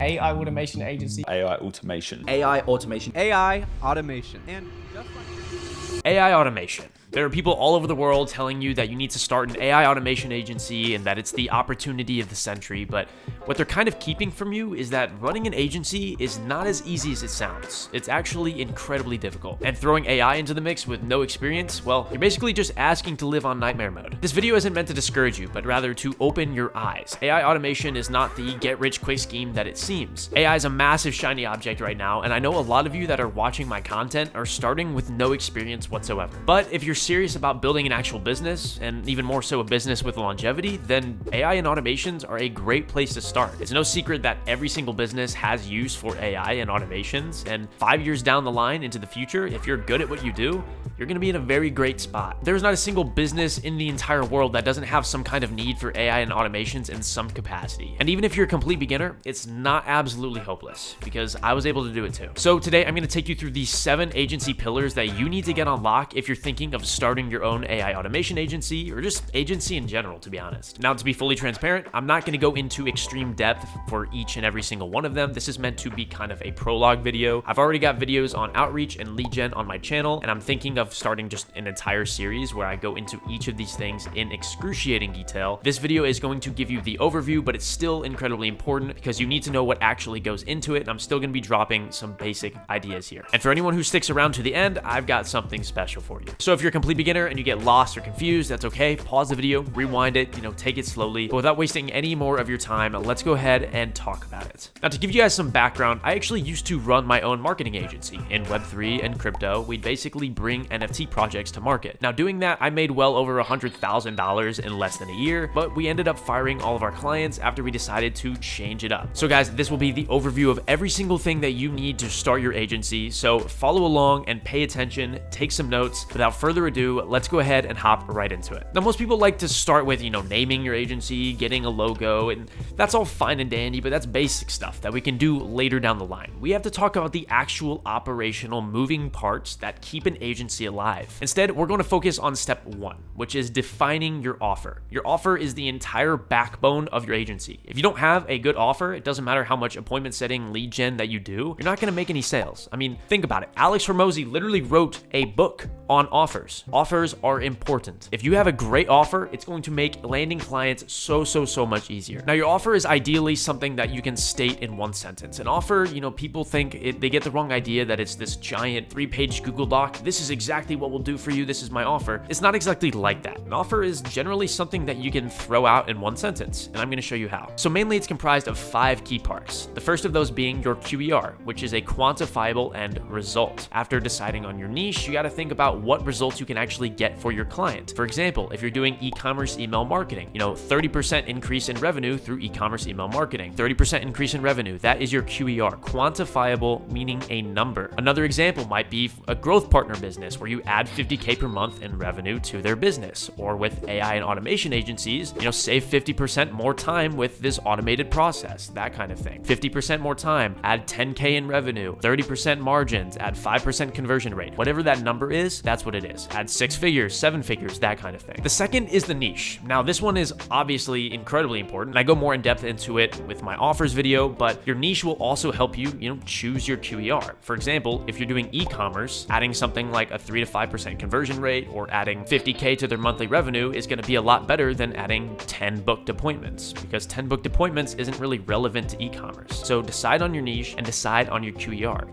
AI automation agency. AI automation. AI automation. AI automation. And just like AI automation. There are people all over the world telling you that you need to start an AI automation agency and that it's the opportunity of the century, but what they're kind of keeping from you is that running an agency is not as easy as it sounds. It's actually incredibly difficult. And throwing AI into the mix with no experience, well, you're basically just asking to live on nightmare mode. This video isn't meant to discourage you, but rather to open your eyes. AI automation is not the get-rich-quick scheme that it seems. AI is a massive shiny object right now, and I know a lot of you that are watching my content are starting with no experience whatsoever. But if you're serious about building an actual business, and even more so a business with longevity, then AI and automations are a great place to start. It's no secret that every single business has use for AI and automations, and 5 years down the line into the future, if you're good at what you do, you're gonna be in a very great spot. There's not a single business in the entire world that doesn't have some kind of need for AI and automations in some capacity. And even if you're a complete beginner, it's not absolutely hopeless, because I was able to do it too. So today, I'm gonna take you through these 7 agency pillars that you need to get on lock if you're thinking of starting your own AI automation agency, or just agency in general, to be honest. Now, to be fully transparent, I'm not gonna go into extreme depth for each and every single one of them. This is meant to be kind of a prologue video. I've already got videos on outreach and lead gen on my channel, and I'm thinking of starting just an entire series where I go into each of these things in excruciating detail. This video is going to give you the overview, but it's still incredibly important because you need to know what actually goes into it, and I'm still gonna be dropping some basic ideas here. And for anyone who sticks around to the end, I've got something special for you. So if you're a complete beginner and you get lost or confused, that's okay. Pause the video, rewind it, take it slowly. But without wasting any more of your time, let's go ahead and talk about it. Now, to give you guys some background, I actually used to run my own marketing agency. In Web3 and crypto, we'd basically bring NFT projects to market. Now, doing that, I made well over $100,000 in less than a year, but we ended up firing all of our clients after we decided to change it up. So guys, this will be the overview of every single thing that you need to start your agency. So follow along and pay attention, take some notes. Without further ado, let's go ahead and hop right into it. Now, most people like to start with, naming your agency, getting a logo, and that's all fine and dandy, but that's basic stuff that we can do later down the line. We have to talk about the actual operational moving parts that keep an agency alive. Instead, we're going to focus on step 1, which is defining your offer. Your offer is the entire backbone of your agency. If you don't have a good offer, it doesn't matter how much appointment setting, lead gen that you do, you're not going to make any sales. I mean, think about it. Alex Hormozi literally wrote a book on offers. Offers are important. If you have a great offer, it's going to make landing clients so much easier. Now, your offer is ideally something that you can state in one sentence. An offer, people think they get the wrong idea that it's this giant 3-page Google Doc. This is exactly what we'll do for you. This is my offer. It's not exactly like that. An offer is generally something that you can throw out in one sentence, and I'm going to show you how. So mainly it's comprised of 5 key parts. The first of those being your QER, which is a quantifiable end result. After deciding on your niche, you got to think about what results you can actually get for your client. For example, if you're doing e-commerce email marketing, 30% increase in revenue through e-commerce email marketing, 30% increase in revenue, that is your QER. Quantifiable, meaning a number. Another example might be a growth partner business where you add 50K per month in revenue to their business. Or with AI and automation agencies, save 50% more time with this automated process, that kind of thing. 50% more time, add 10K in revenue, 30% margins, add 5% conversion rate. Whatever that number is, that's what it is. Add 6 figures, 7 figures, that kind of thing. The second is the niche. Now, this one is obviously incredibly important. I go more in depth into it with my offers video, but your niche will also help you, choose your QER. For example, if you're doing e-commerce, adding something like a 3 to 5% conversion rate or adding 50K to their monthly revenue is going to be a lot better than adding 10 booked appointments, because 10 booked appointments isn't really relevant to e-commerce. So decide on your niche and decide on your QER.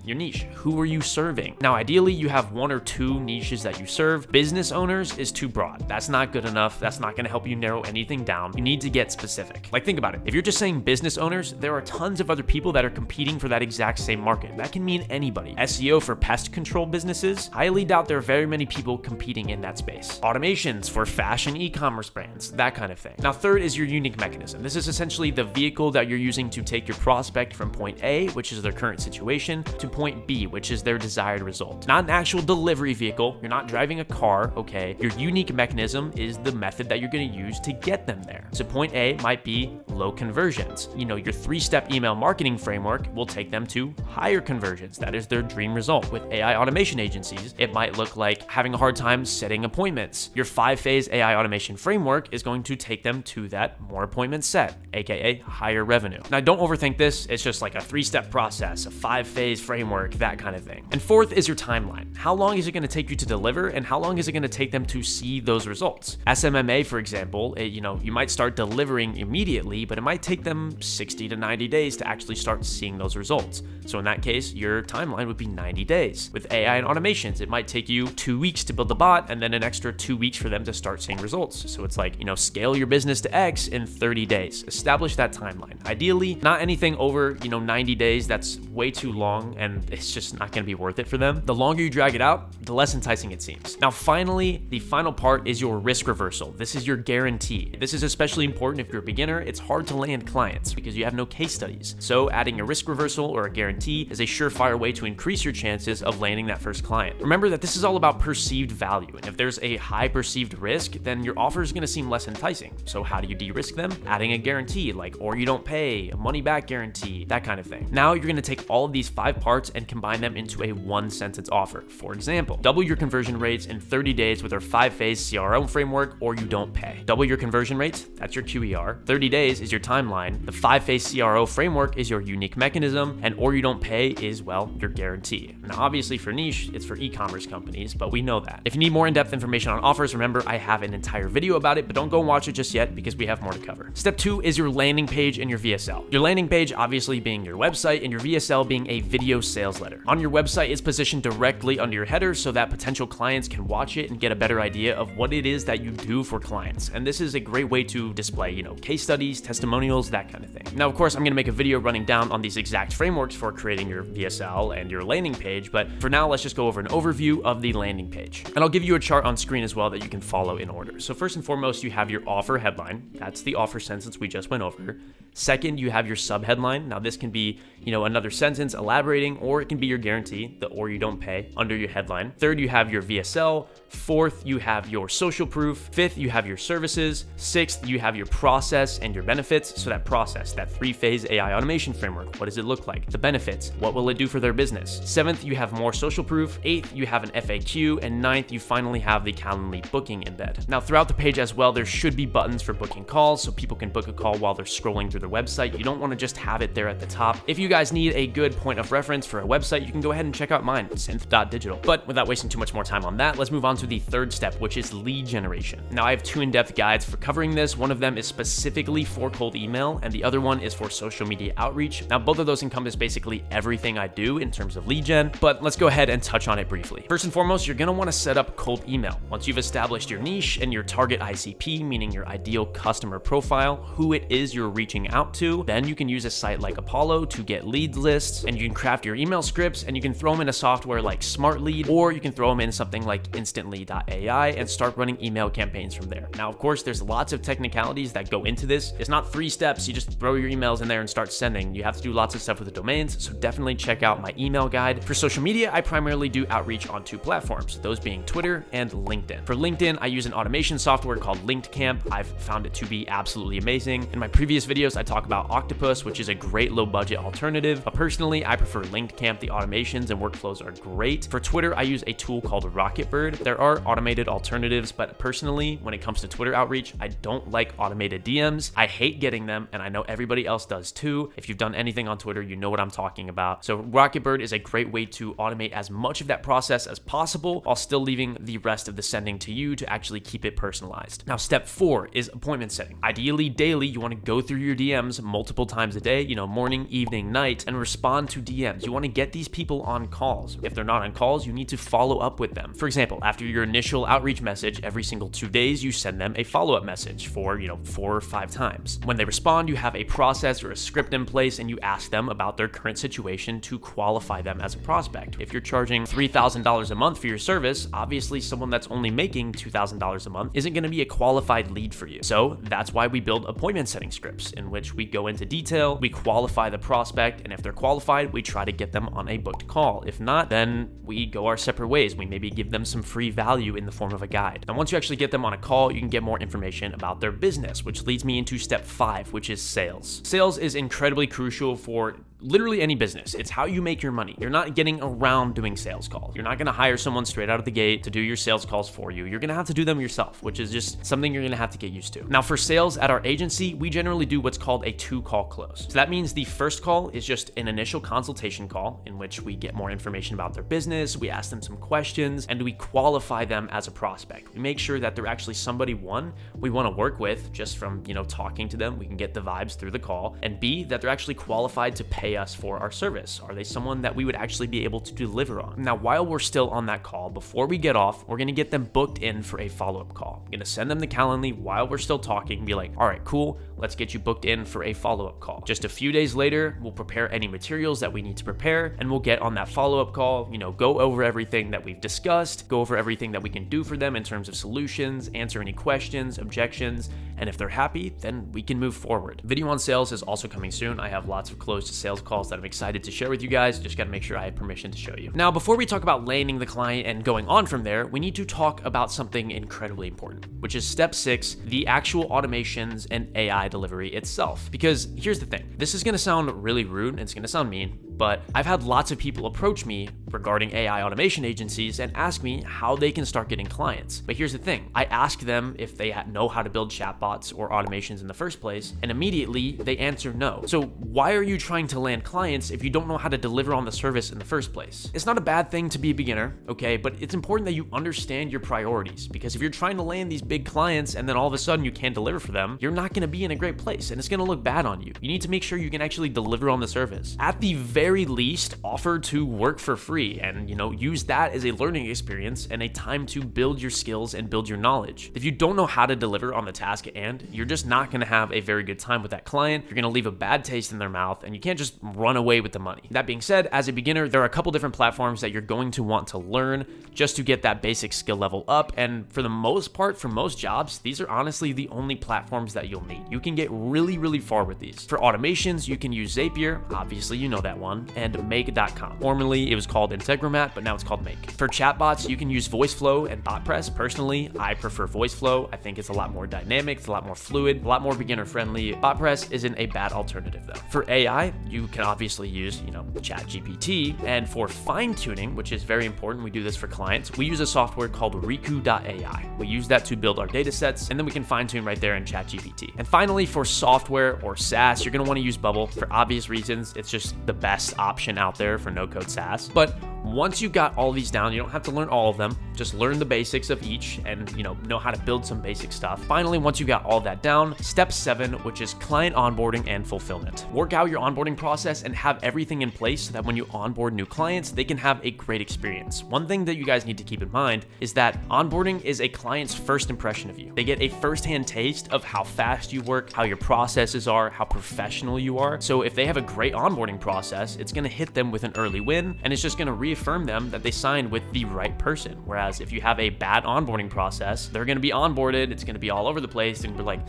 Your niche. Who are you serving? Now, ideally, you have 1 or 2 niches that you serve. Business owners is too broad. That's not good enough. That's not going to help you narrow anything down. You need to get specific. Like, think about it. If you're just saying business owners, there are tons of other people that are competing for that exact same market. That can mean anybody. SEO for pest control businesses, highly doubt there are very many people competing in that space. Automations for fashion e-commerce brands, that kind of thing. Now, third is your unique mechanism. This is essentially the vehicle that you're using to take your prospect from point A, which is their current situation, to point B, which is their desired result. Not an actual delivery vehicle. You're not driving a car, okay? Your unique mechanism is the method that you're going to use to get them there. So point A might be low conversions. Your 3-step email marketing framework will take them to higher conversions. That is their dream result. With AI automation agencies, it might look like having a hard time setting appointments. Your 5-phase AI automation framework is going to take them to that more appointments set, aka higher revenue. Now, don't overthink this. It's just like a 3-step process, a 5-phase framework, that kind of thing. And fourth is your timeline. How long is it going to take you to deliver, and how long is it going to take them to see those results? SMMA, for example, you might start delivering immediately, but it might take them 60 to 90 days to actually start seeing those results. So in that case, your timeline would be 90 days. With AI and automations, it might take you 2 weeks to build the bot and then an extra 2 weeks for them to start seeing results. So it's like, scale your business to X in 30 days. Establish that timeline. Ideally, not anything over, 90 days. That's way too long and it's just not going to be worth it for them. The longer you drag it out, the less enticing it seems. Now, finally, the final part is your risk reversal. This is your guarantee. This is especially important if you're a beginner. It's hard to land clients because you have no case studies. So adding a risk reversal or a guarantee is a surefire way to increase your chances of landing that first client. Remember that this is all about perceived value. And if there's a high perceived risk, then your offer is going to seem less enticing. So how do you de-risk them? Adding a guarantee or you don't pay, a money back guarantee, that kind of thing. Now you're going to take all of these 5 parts and combine them into a 1-sentence offer. For example, double your conversion rates in 30 days with our 5-phase CRM framework, or you don't pay. Double your conversion rates, that's your QER. 30 days is your timeline. The 5-phase CRO framework is your unique mechanism, and or you don't pay is, well, your guarantee. Now, obviously for niche, it's for e-commerce companies, but we know that. If you need more in-depth information on offers, remember I have an entire video about it, but don't go and watch it just yet because we have more to cover. Step 2 is your landing page and your VSL. Your landing page obviously being your website and your VSL being a video sales letter. On your website, it's positioned directly under your header so that potential clients can watch it and get a better idea of what it is that you do for clients. And this is a great way to display, case studies, testimonials, that kind of thing. Now, of course, I'm going to make a video running down on these exact frameworks for creating your VSL and your landing page, but for now, let's just go over an overview of the landing page. And I'll give you a chart on screen as well that you can follow in order. So first and foremost, you have your offer headline. That's the offer sentence we just went over. Second, you have your subheadline. Now, this can be, another sentence elaborating, or it can be your guarantee, the or you don't pay under your headline. Third, you have your VSL. Fourth, you have your social proof. Fifth, you have your services. Sixth, you have your process and your benefits. So that process, that 3-phase AI automation framework, what does it look like? The benefits, what will it do for their business? Seventh, you have more social proof. Eighth, you have an FAQ. And ninth, you finally have the Calendly booking embed. Now, throughout the page as well, there should be buttons for booking calls so people can book a call while they're scrolling through their website. You don't want to just have it there at the top. If you guys need a good point of reference for a website, you can go ahead and check out mine, synth.digital. But without wasting too much more time on that, let's move on to the third step, which is lead generation. Now, I have 2 in-depth guides for covering this. One of them is specifically for cold email, and the other one is for social media outreach. Now, both of those encompass basically everything I do in terms of lead gen, but let's go ahead and touch on it briefly. First and foremost, you're going to want to set up cold email. Once you've established your niche and your target ICP, meaning your ideal customer profile, who it is you're reaching out to, then you can use a site like Apollo to get lead lists, and you can craft your email scripts, and you can throw them in a software like SmartLead, or you can throw them in something like Instantly.ai and start running email campaigns from there. Now, of course, there's lots of technicalities that go into this. It's not 3 steps. You just throw your emails in there and start sending. You have to do lots of stuff with the domains, so definitely check out my email guide. For social media, I primarily do outreach on 2 platforms, those being Twitter and LinkedIn. For LinkedIn, I use an automation software called LinkedCamp. I've found it to be absolutely amazing. In my previous videos, I talk about Octopus, which is a great low-budget alternative, but personally, I prefer LinkedCamp. The automations and workflows are great. For Twitter, I use a tool called Rocketbird. There are automated alternatives, but personally, when it comes to Twitter outreach, I don't like automated DMs. I hate getting them, and I know everybody else does too. If you've done anything on Twitter, you know what I'm talking about. So Rocketbird is a great way to automate as much of that process as possible while still leaving the rest of the sending to you to actually keep it personalized. Now, step 4 is appointment setting. Ideally, daily, you want to go through your DMs multiple times a day, morning, evening, night, and respond to DMs. You want to get these people on calls. If they're not on calls, you need to follow up with them. For example, after your initial outreach message, every single 2 days, you send them a follow-up message for, 4 or 5 times. When they respond, you have a process or a script in place, and you ask them about their current situation to qualify them as a prospect. If you're charging $3,000 a month for your service, obviously someone that's only making $2,000 a month isn't going to be a qualified lead for you. So that's why we build appointment setting scripts in which we go into detail, we qualify the prospect, and if they're qualified, we try to get them on a booked call. If not, then we go our separate ways. We maybe give them some free value in the form of a guide. And once you actually get them on a call, you can get more information about their business, which leads me into step 5, which is sales. Sales is incredibly crucial for literally any business. It's how you make your money. You're not getting around doing sales calls. You're not going to hire someone straight out of the gate to do your sales calls for you. You're going to have to do them yourself, which is just something you're going to have to get used to. Now, for sales at our agency, we generally do what's called a 2-call close. So that means the first call is just an initial consultation call in which we get more information about their business, we ask them some questions, and we qualify them as a prospect. We make sure that they're actually somebody, one, we want to work with just from, talking to them. We can get the vibes through the call, and B, that they're actually qualified to pay us for our service. Are they someone that we would actually be able to deliver on? Now, while we're still on that call, before we get off, we're going to get them booked in for a follow-up call. I'm going to send them the Calendly while we're still talking and be like, all right, cool, let's get you booked in for a follow-up call. Just a few days later, we'll prepare any materials that we need to prepare, and we'll get on that follow-up call, go over everything that we've discussed, go over everything that we can do for them in terms of solutions, answer any questions, objections, and if they're happy, then we can move forward. Video on sales is also coming soon. I have lots of closed sales calls that I'm excited to share with you guys. Just got to make sure I have permission to show you. Now, before we talk about landing the client and going on from there, we need to talk about something incredibly important, which is step 6, the actual automations and AI delivery itself. Because here's the thing, this is going to sound really rude and it's going to sound mean, but I've had lots of people approach me regarding AI automation agencies and ask me how they can start getting clients. But here's the thing, I ask them if they know how to build chatbots or automations in the first place, and immediately they answer no. So why are you trying to land clients if you don't know how to deliver on the service in the first place? It's not a bad thing to be a beginner, okay? But it's important that you understand your priorities, because if you're trying to land these big clients and then all of a sudden you can't deliver for them, you're not gonna be in a great place and it's gonna look bad on you. You need to make sure you can actually deliver on the service. At the very least, offer to work for free and, use that as a learning experience and a time to build your skills and build your knowledge. If you don't know how to deliver on the task at hand, you're just not gonna have a very good time with that client. You're gonna leave a bad taste in their mouth and you can't just run away with the money. That being said, as a beginner, there are a couple different platforms that you're going to want to learn just to get that basic skill level up. And for the most part, for most jobs, these are honestly the only platforms that you'll need. You can get really, really far with these. For automations, you can use Zapier, obviously you know that one, and Make.com. Formerly, it was called Integromat, but now it's called Make. For chatbots, you can use VoiceFlow and BotPress. Personally, I prefer VoiceFlow. I think it's a lot more dynamic, it's a lot more fluid, a lot more beginner friendly. BotPress isn't a bad alternative though. For AI, you can obviously use, chatgpt. And for fine tuning, which is very important, we do this for clients, we use a software called Riku.ai. We use that to build our data sets, and then we can fine tune right there in ChatGPT. And finally, for software or SaaS, you're gonna wanna use Bubble for obvious reasons. It's just the best option out there for no-code SaaS. But once you got all these down, you don't have to learn all of them. Just learn the basics of each and, know how to build some basic stuff. Finally, once you got all that down, step 7, which is client onboarding and fulfillment. Work out your onboarding process and have everything in place so that when you onboard new clients, they can have a great experience. One thing that you guys need to keep in mind is that onboarding is a client's first impression of you. They get a firsthand taste of how fast you work, how your processes are, how professional you are. So if they have a great onboarding process, it's going to hit them with an early win, and it's just going to reaffirm them that they signed with the right person. Whereas if you have a bad onboarding process, they're going to be onboarded, it's going to be all over the place, and be like,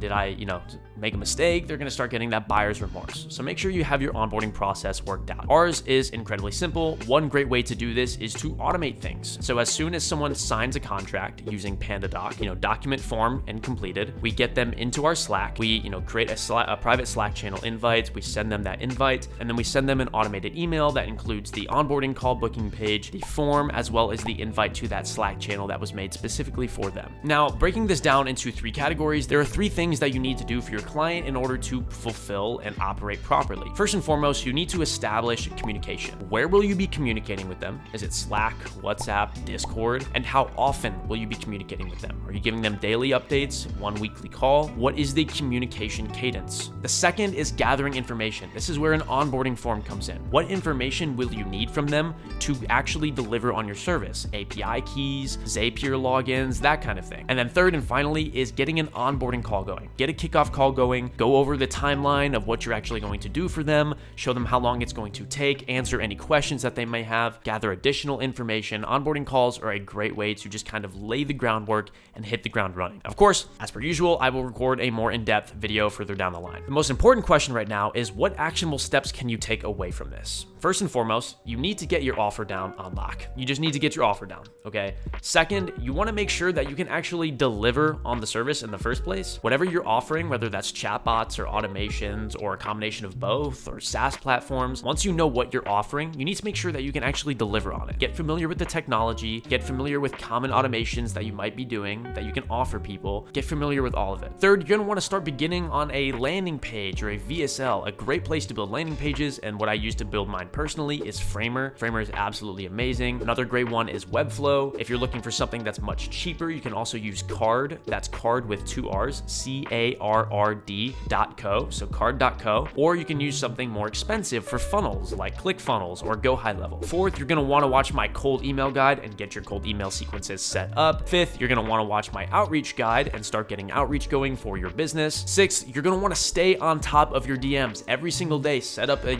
did I, make a mistake? They're going to start getting that buyer's remorse. So make sure you have your onboarding process worked out. Ours is incredibly simple. One great way to do this is to automate things. So as soon as someone signs a contract using PandaDoc, document form and completed, we get them into our Slack. We, create a private Slack channel invite. We send them that invite, and then we send them an automated email that includes the onboarding call booking page, the form, as well as the invite to that Slack channel that was made specifically for them. Now, breaking this down into 3 categories, there are 3 things that you need to do for your client in order to fulfill and operate properly. First and foremost, you need to establish communication. Where will you be communicating with them? Is it Slack, WhatsApp, Discord? And how often will you be communicating with them? Are you giving them daily updates, 1 weekly call? What is the communication cadence? The second is gathering information. This is where an onboarding form comes in. What information will you need from them to actually deliver on your service? API keys, Zapier logins, that kind of thing. And then third and finally is getting an onboarding call going. Get a kickoff call going, go over the timeline of what you're actually going to do for them, show them how long it's going to take, answer any questions that they may have, gather additional information. Onboarding calls are a great way to just kind of lay the groundwork and hit the ground running. Of course, as per usual, I will record a more in-depth video further down the line. The most important question right now is, what actionable steps can you take away from this? First and foremost, you need to get your offer down on lock. You just need to get your offer down, okay? Second, you want to make sure that you can actually deliver on the service in the first place. Whatever you're offering, whether that's chatbots or automations or a combination of both or SaaS platforms, once you know what you're offering, you need to make sure that you can actually deliver on it. Get familiar with the technology, get familiar with common automations that you might be doing that you can offer people, get familiar with all of it. Third, you're going to want to start beginning on a landing page or a VSL. A great place to build landing pages, and what I use to build mine personally, is Framer. Framer is absolutely amazing. Another great one is Webflow. If you're looking for something that's much cheaper, you can also use Card. That's Card with 2 R's, CARRD.co, so card.co. Or you can use something more expensive for funnels like ClickFunnels or Go High Level. Fourth, you're going to want to watch my cold email guide and get your cold email sequences set up. Fifth, you're going to want to watch my outreach guide and start getting outreach going for your business. Sixth, you're going to want to stay on top of your DMs every single day. Set up a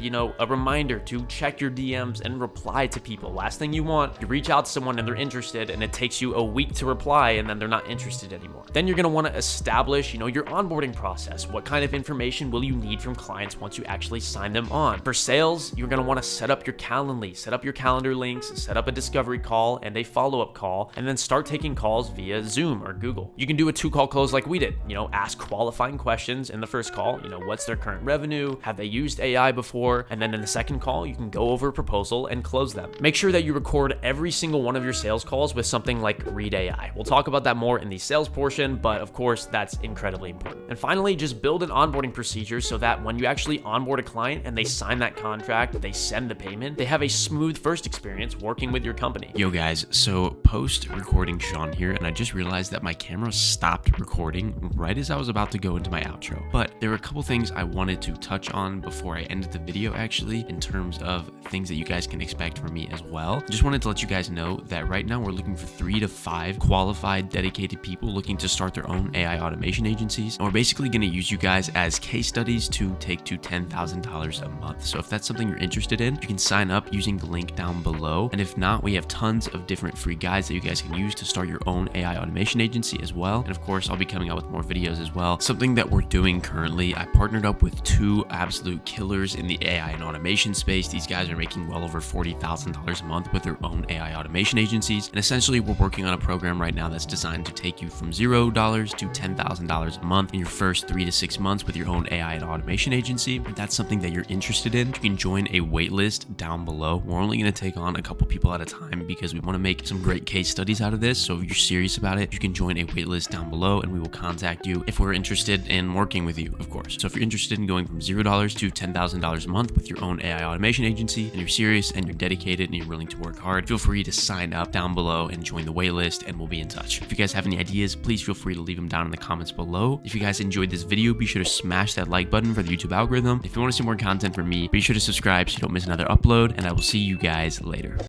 reminder to check your DMs and reply to people. Last thing you want, you reach out to someone and they're interested and it takes you a week to reply and then they're not interested anymore. Then you're going to want to establish, your onboarding process. What kind of information will you need from clients once you actually sign them on? For sales, you're going to want to set up your Calendly, set up your calendar links, set up a discovery call and a follow-up call, and then start taking calls via Zoom or Google. You can do a 2-call close like we did. Ask qualifying questions in the first call. What's their current revenue? Have they used AI before? And then in the second call, you can go over a proposal and close them. Make sure that you record every single one of your sales calls with something like Read AI. We'll talk about that more in the sales portion, but of course, that's incredibly important. And finally, just build an onboarding procedure so that when you actually onboard a client and they sign that contract, they send the payment, they have a smooth first experience working with your company. Yo guys, so post recording Sean here, and I just realized that my camera stopped recording right as I was about to go into my outro. But there were a couple things I wanted to touch on before I ended the video, actually, in terms of things that you guys can expect from me as well. Just wanted to let you guys know that right now we're looking for 3 to 5 qualified, dedicated people looking to start their own AI automation agencies. And we're basically going to use you guys as case studies to take to $10,000 a month. So if that's something you're interested in, you can sign up using the link down below. And if not, we have tons of different free guides that you guys can use to start your own AI automation agency as well. And of course, I'll be coming out with more videos as well. Something that we're doing currently, I partnered up with 2 absolute killers in the AI and automation space. These guys are making well over $40,000 a month with their own AI automation agencies. And essentially, we're working on a program right now that's designed to take you from $0 to $10,000 a month in your first 3 to 6 months with your own AI and automation agency. If that's something that you're interested in, you can join a waitlist down below. We're only going to take on a couple people at a time because we want to make some great case studies out of this. So if you're serious about it, you can join a waitlist down below and we will contact you if we're interested in working with you, of course. So if you're interested in going from $0 to $10,000 a month with your own AI automation agency and you're serious and you're dedicated and you're willing to work hard, feel free to sign up down below and join the waitlist and we'll be in touch. If you guys have any ideas, please feel free to leave them down in the comments below. If you guys enjoyed this video, be sure to smash that like button for the YouTube algorithm. If you want to see more content from me, be sure to subscribe so you don't miss another upload, and I will see you guys later.